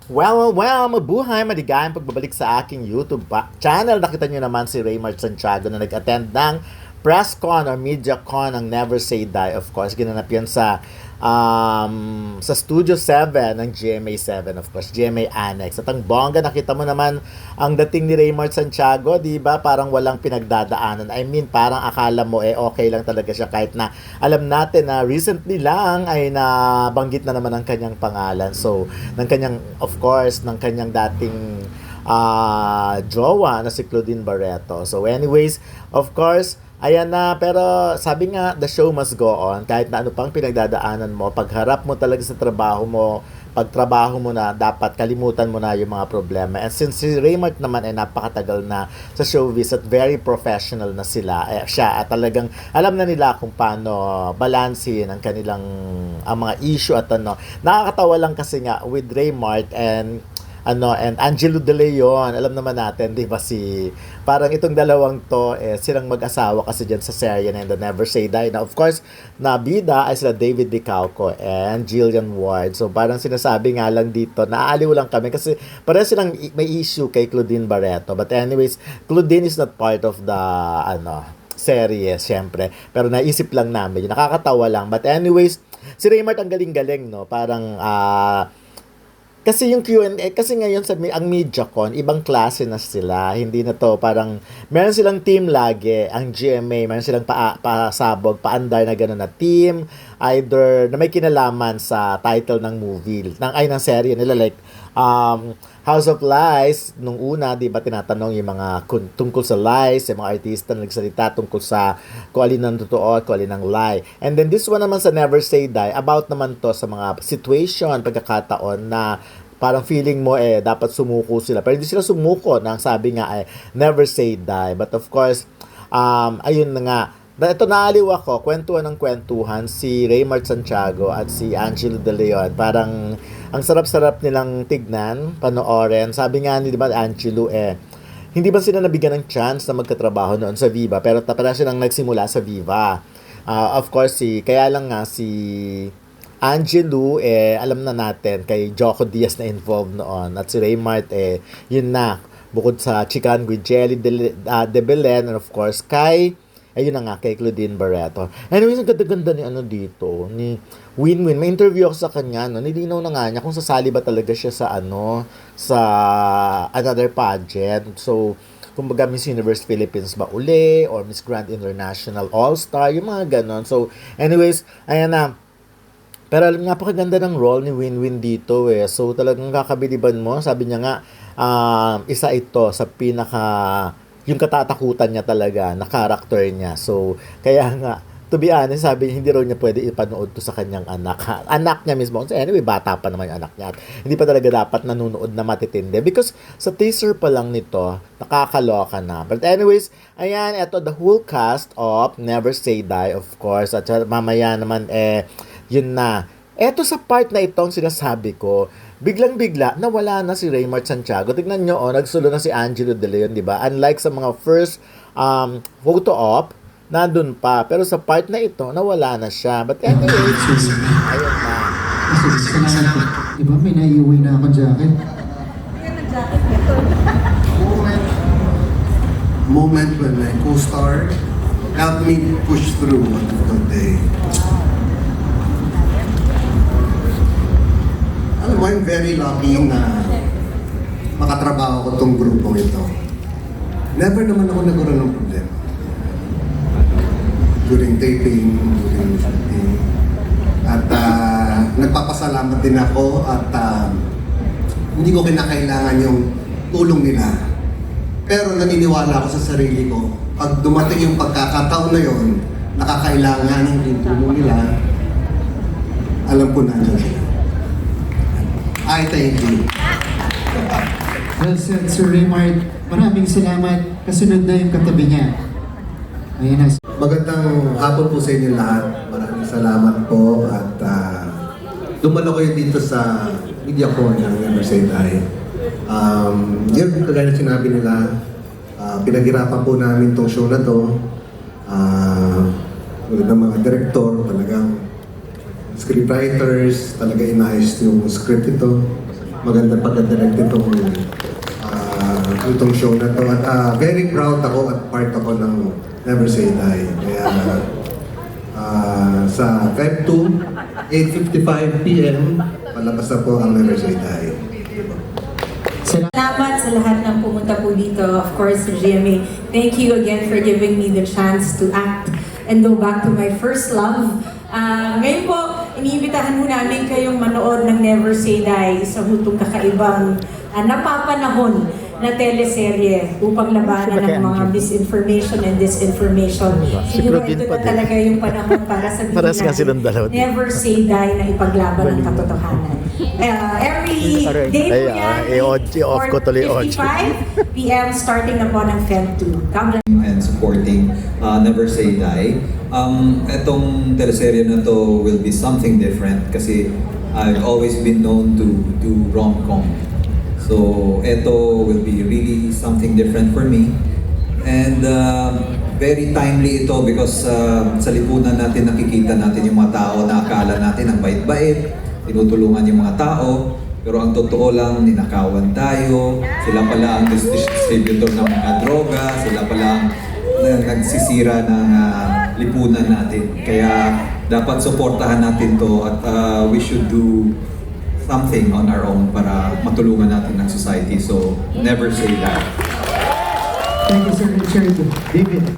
Mabuhay, maligayang pagbabalik sa aking YouTube channel. Nakita nyo naman si Raymart Santiago na nag-attend ng press con or media con ng Never Say Die. Of course, ginanap yan sa Studio 7 ng GMA7, of course, GMA Annex. At ang bongga, nakita mo naman ang dating ni Raymart Santiago, di ba? Parang walang pinagdadaanan. I mean, parang akala mo okay lang talaga siya kahit na alam natin na recently lang ay nabanggit na naman ang kanyang pangalan. So, ng kanyang, of course, ng kanyang dating jowa na si Claudine Barreto. So anyways, of course, ayan na, pero sabi nga, the show must go on. Kahit na ano pang pinagdadaanan mo, pagharap mo talaga sa trabaho mo, pagtrabaho mo na, dapat kalimutan mo na yung mga problema. And since si Raymart naman ay napakatagal na sa showbiz at very professional na siya at talagang alam na nila kung paano balansin ang kanilang ang mga issue at ano. Nakakatawa lang kasi nga with Raymart and Angelo De Leon, alam naman natin, di ba, parang itong dalawang to, silang mag-asawa kasi dyan sa serye na The Never Say Die. Na of course, na bida ay sila David Dicauco and Jillian Ward. So parang sinasabi nga lang dito, naaaliw lang kami kasi parang silang may issue kay Claudine Barreto. But anyways, Claudine is not part of the, serye, syempre. Pero naisip lang namin, nakakatawa lang. But anyways, si Raymart ang galing-galing, no? Parang, kasi yung Q&A, kasi ngayon ang MediaCon, ibang klase na sila. Hindi na to, parang, meron silang team lagi, ang GMA, meron silang pasabog, paandar na gano'n na team, either na may kinalaman sa title ng movie, ng serye nila, like, House of Lies, nung una, di ba, tinatanong yung mga tungkol sa lies, yung mga artista na nagsalita tungkol sa kung alin ang totoo at kung alin ang lie. And then this one naman sa Never Say Die, about naman to sa mga situation, pagkakataon na parang feeling mo dapat sumuko sila. Pero hindi sila sumuko, nang sabi nga Never Say Die. But of course, ayun na nga, ito naaliw ako, kwentuhan ng kwentuhan, si Raymart Santiago at si Angelo De Leon. Parang, ang sarap-sarap nilang tignan, panoorin. Sabi nga ni, di ba, Angelo, hindi ba sila nabigyan ng chance na magkatrabaho noon sa Viva? Pero pala silang nagsimula sa Viva. Of course, kaya lang nga si Angelo, alam na natin, kay Joco Diaz na involved noon. At si Raymart, yun na, bukod sa Chican with Jelly de Belen, and of course, ayun na nga, kay Claudine Barreto. Anyways, ang ganda-ganda ni dito, ni Winwin. May interview ako sa kanya, no? Nilinaw na nga niya kung sasali ba talaga siya sa sa another pageant. So, kumbaga Miss Universe Philippines ba uli, or Miss Grand International All-Star, yung mga ganon. So, anyways, ayan na. Pero napakaganda ng role ni Winwin dito So, talagang kakabiliban mo. Sabi niya nga, isa ito sa yung katatakutan niya talaga na character niya. So, kaya nga, to be honest, sabi niya, hindi raw niya pwede ipanood to sa kanyang anak. Anak niya mismo. So, anyway, bata pa naman yung anak niya. At hindi pa talaga dapat nanonood na matitindi. Because sa teaser pa lang nito, nakakaloka na. But anyways, ayan, ito, the whole cast of Never Say Die, of course. At mamaya naman, yun na. Eto sa part na itong sinasabi ko, biglang-bigla, nawala na si Raymart Santiago. Tignan nyo, nagsulo na si Angelo De Leon, di ba? Unlike sa mga first photo op, nandun pa. Pero sa part na ito, nawala na siya. But anyway, ayun na. Di ba, may naiuwi na akong jacket? Moment when my co-star helped me push through on the day. Alam mo, I'm very lucky na makatrabaho ko tong grupong ito. Never naman ako nagkaroon ng problema. During taping, during shooting. At nagpapasalamat din ako at hindi ko kinakailangan yung tulong nila. Pero naniniwala ako sa sarili ko, pag dumating yung pagkakataon na yon, nakakailangan yung tulong nila, alam ko nandiyan sila. I thank you. Well said, Sir Raymart. Maraming salamat. Kasunod na yung katabi niya. Ayan na. Magandang hapon po sa inyo lahat. Maraming salamat po at dumalo kayo dito sa MediaCon ng Never Say Die. Yun, kagaya na sinabi nila, pinaghirapan po namin tong show na to. Ulit ng mga direktor, talagang scriptwriters, talaga inayos yung script ito. magandang pagkadirect itong show na to. At very proud ako at part ako ng Never Say Die. Kaya sa Feb 2, 8:55 p.m. palabas na po ang Never Say Die. Salamat sa lahat ng pumunta po dito. Of course, GMA, thank you again for giving me the chance to act and go back to my first love. Ngayon po, iniimbitahan mo namin kayong manood ng Never Say Die sa hutong kakaibang napapanahon na teleserye upang labanan ng mga misinformation and disinformation. Siguro ito na talaga yung panahon para sabihin Paras nga silang dalawa dito. Never Say Die na ipaglaban ng katotohanan. Every day po yan, i-off ko tuloy, 8:55 p.m. starting na po ng Feb 2. God bless. And supporting Never Say Die. Etong teleserye na to will be something different kasi I've always been known to do rom-com. So, ito will be really something different for me. And very timely ito because sa lipunan natin nakikita natin yung mga tao na akala natin ang bait-bait, tinutulungan yung mga tao, pero ang totoo lang, ninakawan tayo, sila pala ang distributor ng mga droga, sila pala ang nagsisira ng lipunan natin. Kaya dapat suportahan natin to at we should do something on our own para matulungan natin ng society. So, never say that. Thank you, Sir Richard. David.